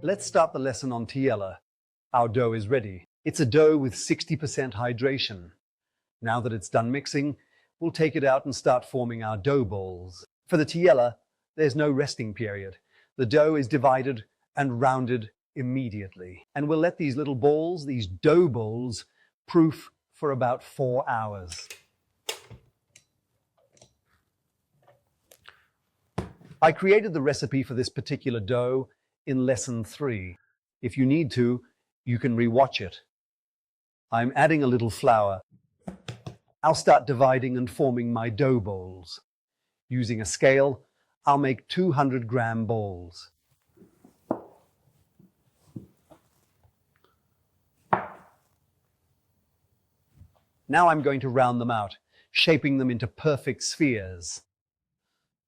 Let's start the lesson on tiella. Our dough is ready. It's a dough with 60% hydration. Now that it's done mixing, we'll take it out and start forming our dough balls. For the tiella, there's no resting period. The dough is divided and rounded immediately. And we'll let these little balls, these dough balls, proof for about 4 hours. I created the recipe for this particular dough in lesson 3. If you need to, you can rewatch it. I'm adding a little flour. I'll start dividing and forming my dough balls. Using a scale, I'll make 200-gram balls. Now I'm going to round them out, shaping them into perfect spheres.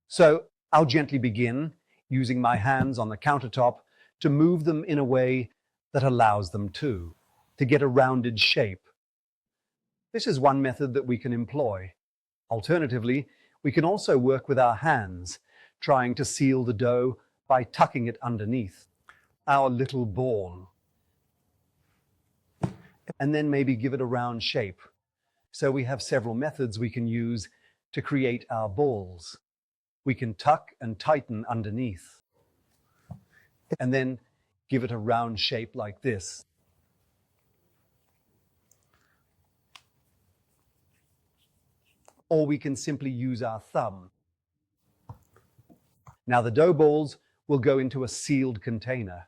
So I'll gently begin, using my hands on the countertop to move them in a way that allows them to get a rounded shape. This is one method that we can employ. Alternatively, we can also work with our hands, trying to seal the dough by tucking it underneath our little ball. And then maybe give it a round shape. So we have several methods we can use to create our balls. We can tuck and tighten underneath, and then give it a round shape like this. Or we can simply use our thumb. Now the dough balls will go into a sealed container.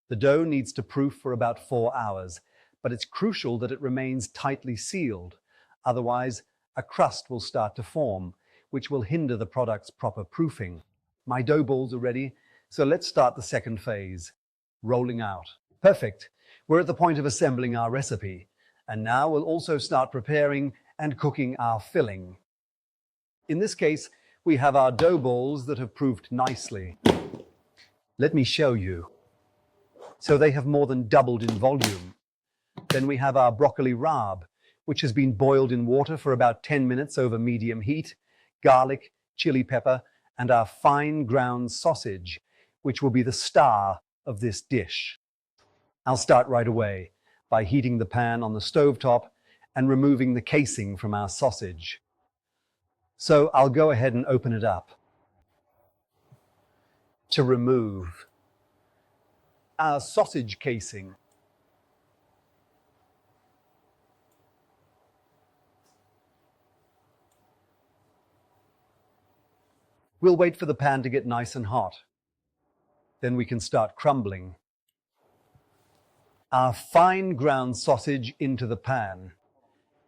The dough needs to proof for about 4 hours, but it's crucial that it remains tightly sealed. Otherwise, a crust will start to form, which will hinder the product's proper proofing. My dough balls are ready, so let's start the second phase, rolling out. Perfect. We're at the point of assembling our recipe, and now we'll also start preparing and cooking our filling. In this case, we have our dough balls that have proofed nicely. Let me show you. So they have more than doubled in volume. Then we have our broccoli rabe, which has been boiled in water for about 10 minutes over medium heat, garlic, chili pepper, and our fine ground sausage, which will be the star of this dish. I'll start right away by heating the pan on the stovetop and removing the casing from our sausage. So I'll go ahead and open it up to remove our sausage casing. We'll wait for the pan to get nice and hot. Then we can start crumbling our fine ground sausage into the pan.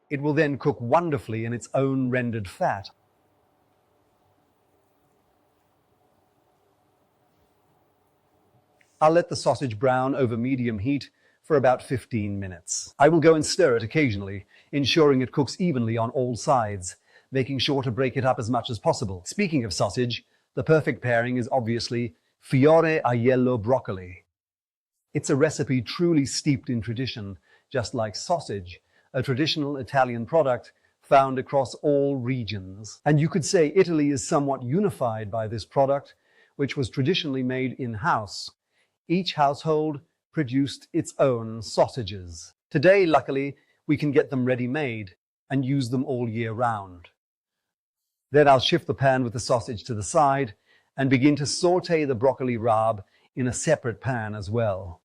It will then cook wonderfully in its own rendered fat. I'll let the sausage brown over medium heat for about 15 minutes. I will go and stir it occasionally, ensuring it cooks evenly on all sides, making sure to break it up as much as possible. Speaking of sausage, the perfect pairing is obviously fiore aiello broccoli. It's a recipe truly steeped in tradition, just like sausage, a traditional Italian product found across all regions. And you could say Italy is somewhat unified by this product, which was traditionally made in-house. Each household produced its own sausages. Today, luckily, we can get them ready-made and use them all year round. Then I'll shift the pan with the sausage to the side and begin to saute the broccoli rabe in a separate pan as well.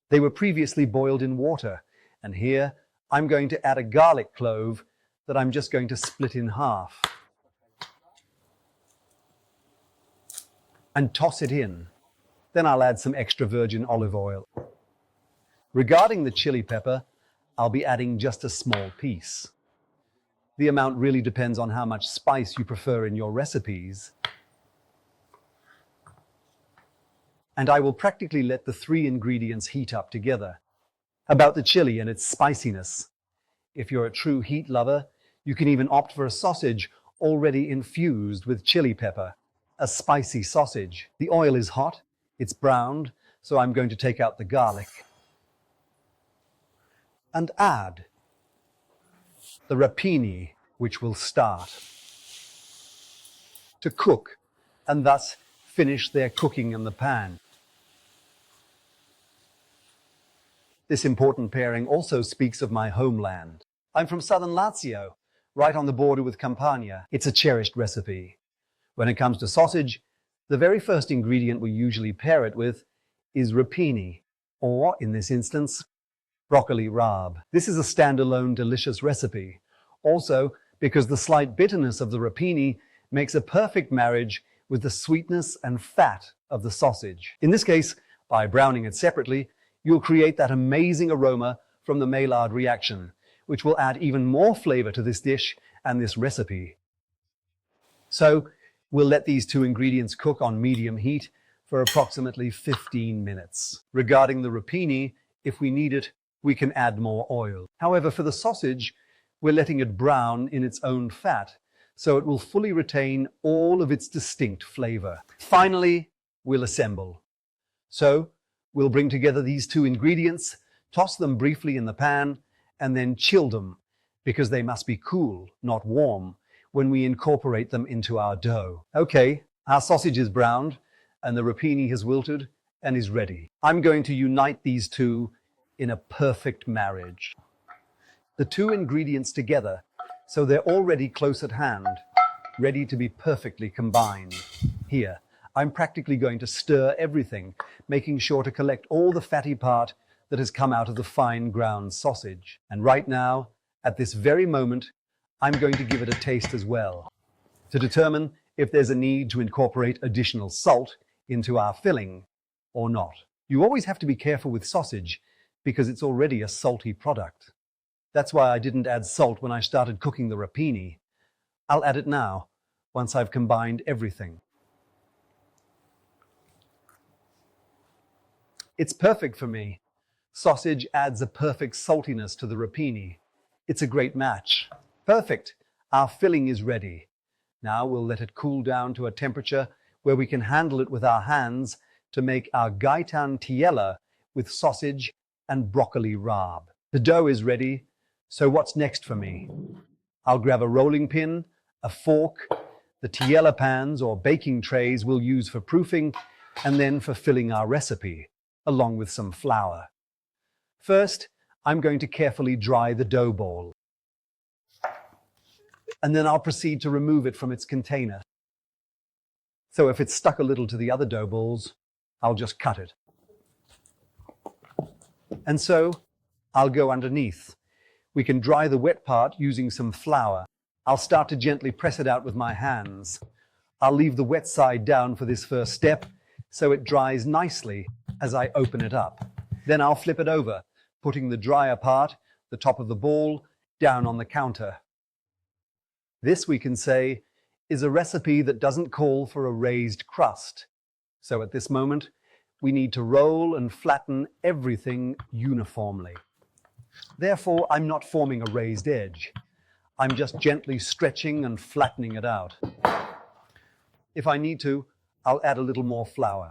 They were previously boiled in water, and here I'm going to add a garlic clove that I'm just going to split in half and toss it in. Then I'll add some extra virgin olive oil. Regarding the chili pepper, I'll be adding just a small piece. The amount really depends on how much spice you prefer in your recipes. And I will practically let the 3 ingredients heat up together. About the chili and its spiciness. If you're a true heat lover, you can even opt for a sausage already infused with chili pepper, a spicy sausage. The oil is hot, it's browned, so I'm going to take out the garlic and add the rapini, which will start to cook and thus finish their cooking in the pan. This important pairing also speaks of my homeland. I'm from southern Lazio, right on the border with Campania. It's a cherished recipe. When it comes to sausage, the very first ingredient we usually pair it with is rapini, or in this instance, broccoli rabe. This is a standalone delicious recipe. Also, because the slight bitterness of the rapini makes a perfect marriage with the sweetness and fat of the sausage. In this case, by browning it separately, you'll create that amazing aroma from the Maillard reaction, which will add even more flavor to this dish and this recipe. So, we'll let these two ingredients cook on medium heat for approximately 15 minutes. Regarding the rapini, if we need it, we can add more oil. However, for the sausage, we're letting it brown in its own fat, so it will fully retain all of its distinct flavor. Finally, we'll assemble. So, we'll bring together these two ingredients, toss them briefly in the pan, and then chill them, because they must be cool, not warm, when we incorporate them into our dough. Okay, our sausage is browned, and the rapini has wilted and is ready. I'm going to unite these two in a perfect marriage. The two ingredients together, so they're already close at hand, ready to be perfectly combined. Here, I'm practically going to stir everything, making sure to collect all the fatty part that has come out of the fine ground sausage. And right now, at this very moment, I'm going to give it a taste as well, to determine if there's a need to incorporate additional salt into our filling or not. You always have to be careful with sausage because it's already a salty product. That's why I didn't add salt when I started cooking the rapini. I'll add it now, once I've combined everything. It's perfect for me. Sausage adds a perfect saltiness to the rapini. It's a great match. Perfect. Our filling is ready. Now we'll let it cool down to a temperature where we can handle it with our hands to make our Gaeta-style Tiella with sausage and broccoli rabe. The dough is ready, so what's next for me? I'll grab a rolling pin, a fork, the Tiella pans or baking trays we'll use for proofing, and then for filling our recipe, along with some flour. First, I'm going to carefully dry the dough ball, and then I'll proceed to remove it from its container. So if it's stuck a little to the other dough balls, I'll just cut it. And so, I'll go underneath. We can dry the wet part using some flour. I'll start to gently press it out with my hands. I'll leave the wet side down for this first step, so it dries nicely as I open it up. Then I'll flip it over, putting the drier part, the top of the ball, down on the counter. This, we can say, is a recipe that doesn't call for a raised crust. So at this moment, we need to roll and flatten everything uniformly. Therefore, I'm not forming a raised edge. I'm just gently stretching and flattening it out. If I need to, I'll add a little more flour.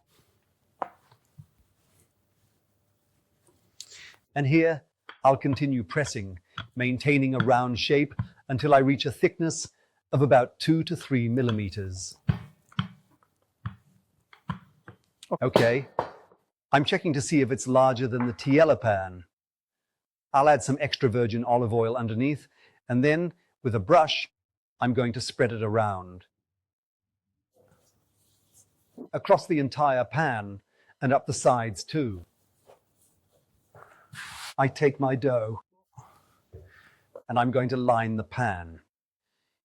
And here, I'll continue pressing, maintaining a round shape until I reach a thickness of about 2 to 3 millimeters. Okay, I'm checking to see if it's larger than the Tiella pan. I'll add some extra virgin olive oil underneath, and then, with a brush, I'm going to spread it around. Across the entire pan, and up the sides too. I take my dough, and I'm going to line the pan.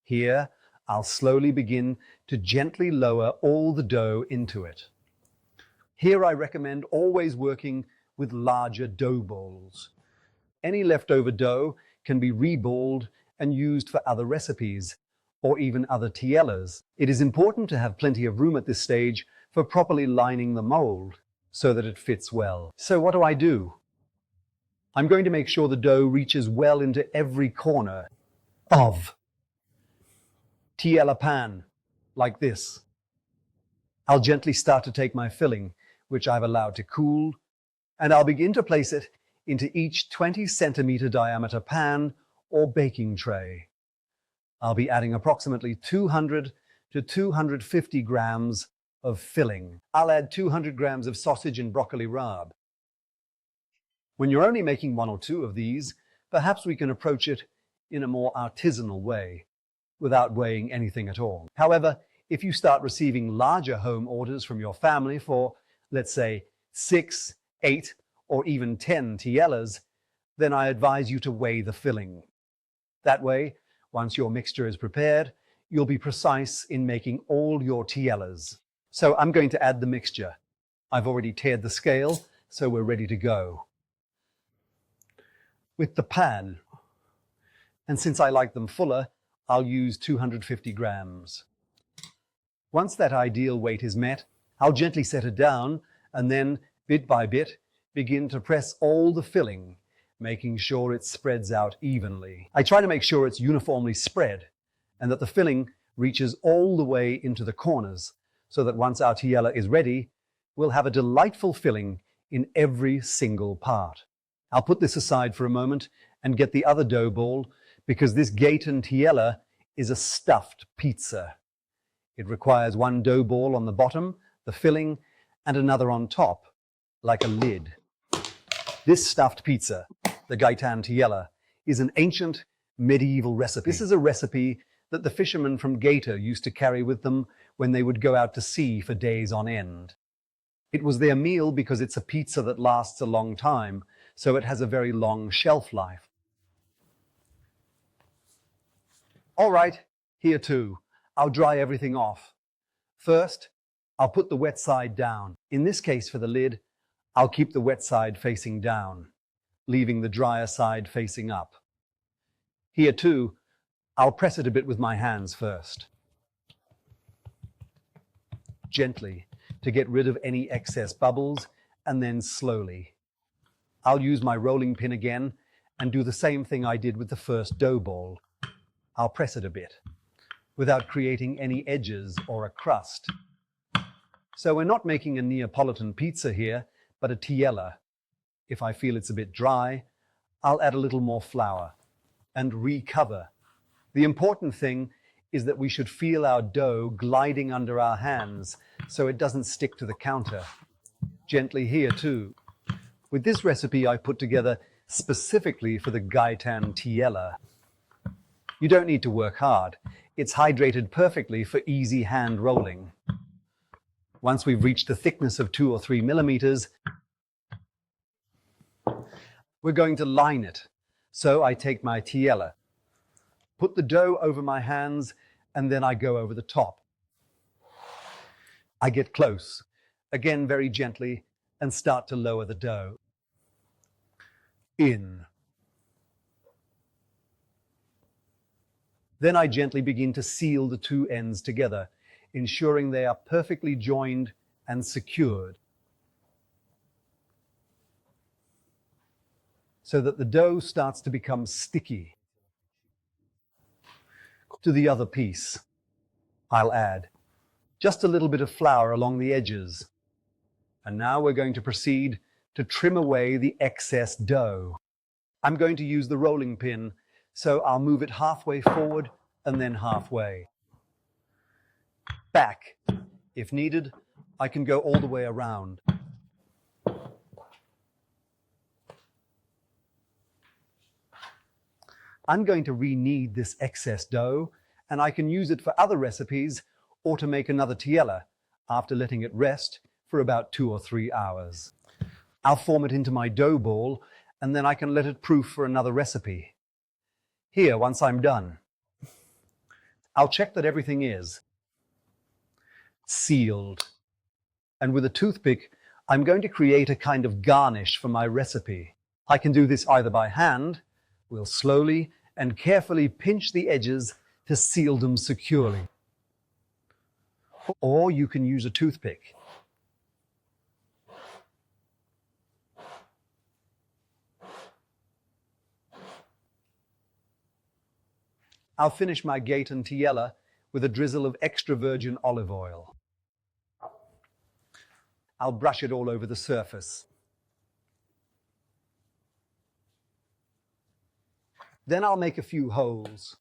Here, I'll slowly begin to gently lower all the dough into it. Here I recommend always working with larger dough balls. Any leftover dough can be reballed and used for other recipes, or even other tiellas. It is important to have plenty of room at this stage for properly lining the mold, so that it fits well. So what do? I'm going to make sure the dough reaches well into every corner of Tiella pan, like this. I'll gently start to take my filling, which I've allowed to cool, and I'll begin to place it into each 20-centimeter diameter pan or baking tray. I'll be adding approximately 200 to 250 grams of filling. I'll add 200 grams of sausage and broccoli rabe. When you're only making 1 or 2 of these, perhaps we can approach it in a more artisanal way, without weighing anything at all. However, if you start receiving larger home orders from your family for, let's say, 6, 8, or even 10 tiellas, then I advise you to weigh the filling. That way, once your mixture is prepared, you'll be precise in making all your tiellas. So I'm going to add the mixture. I've already tiered the scale, so we're ready to go. With the pan, and since I like them fuller, I'll use 250 grams. Once that ideal weight is met, I'll gently set it down and then, bit by bit, begin to press all the filling, making sure it spreads out evenly. I try to make sure it's uniformly spread and that the filling reaches all the way into the corners, so that once our tiella is ready, we'll have a delightful filling in every single part. I'll put this aside for a moment and get the other dough ball, because this Gaeta-style Tiella is a stuffed pizza. It requires 1 dough ball on the bottom, the filling, and another on top, like a lid. This stuffed pizza, the Gaeta-style Tiella, is an ancient medieval recipe. This is a recipe that the fishermen from Gaeta used to carry with them when they would go out to sea for days on end. It was their meal because it's a pizza that lasts a long time, so it has a very long shelf life. All right, here too. I'll dry everything off. First, I'll put the wet side down. In this case, for the lid, I'll keep the wet side facing down, leaving the drier side facing up. Here too, I'll press it a bit with my hands first, gently, to get rid of any excess bubbles, and then slowly. I'll use my rolling pin again and do the same thing I did with the first dough ball. I'll press it a bit, without creating any edges or a crust. So we're not making a Neapolitan pizza here, but a tiella. If I feel it's a bit dry, I'll add a little more flour and recover. The important thing is that we should feel our dough gliding under our hands so it doesn't stick to the counter. Gently here too. With this recipe I put together specifically for the Gaeta-style Tiella. You don't need to work hard. It's hydrated perfectly for easy hand rolling. Once we've reached a thickness of 2 or 3 millimeters, we're going to line it. So I take my tiella, put the dough over my hands, and then I go over the top. I get close, again very gently, and start to lower the dough. In. Then I gently begin to seal the 2 ends together, ensuring they are perfectly joined and secured, so that the dough starts to become sticky. To the other piece, I'll add just a little bit of flour along the edges. And now we're going to proceed to trim away the excess dough. I'm going to use the rolling pin, so I'll move it halfway forward and then halfway back. If needed, I can go all the way around. I'm going to re-knead this excess dough, and I can use it for other recipes or to make another tiella after letting it rest for about 2 or 3 hours. I'll form it into my dough ball, and then I can let it proof for another recipe. Here, once I'm done, I'll check that everything is sealed. And with a toothpick, I'm going to create a kind of garnish for my recipe. I can do this either by hand. We'll slowly and carefully pinch the edges to seal them securely. Or you can use a toothpick. I'll finish my Gaeta-style Tiella with a drizzle of extra virgin olive oil. I'll brush it all over the surface. Then I'll make a few holes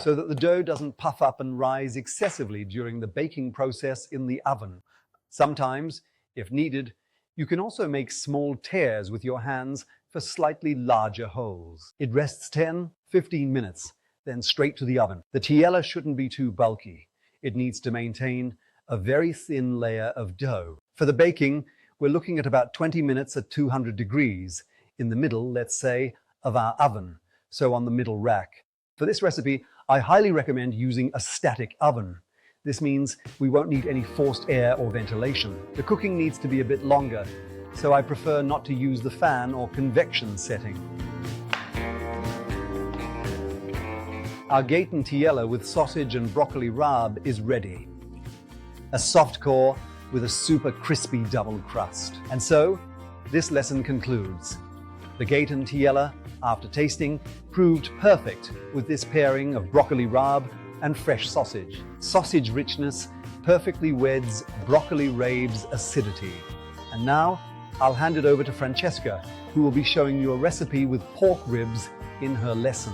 so that the dough doesn't puff up and rise excessively during the baking process in the oven. Sometimes, if needed, You can also make small tears with your hands for slightly larger holes. It rests 10-15 minutes, then straight to the oven. The tiella shouldn't be too bulky. It needs to maintain a very thin layer of dough. For the baking, we're looking at about 20 minutes at 200 degrees, in the middle, let's say, of our oven, so on the middle rack. For this recipe, I highly recommend using a static oven. This means we won't need any forced air or ventilation. The cooking needs to be a bit longer, so I prefer not to use the fan or convection setting. Our Gaeta Tiella with sausage and broccoli rabe is ready. A soft core with a super crispy double crust. And so, this lesson concludes. The Gaeta Tiella, after tasting, proved perfect with this pairing of broccoli rabe and fresh sausage. Sausage richness perfectly weds broccoli rabe's acidity. And now, I'll hand it over to Francesca, who will be showing you a recipe with pork ribs in her lesson.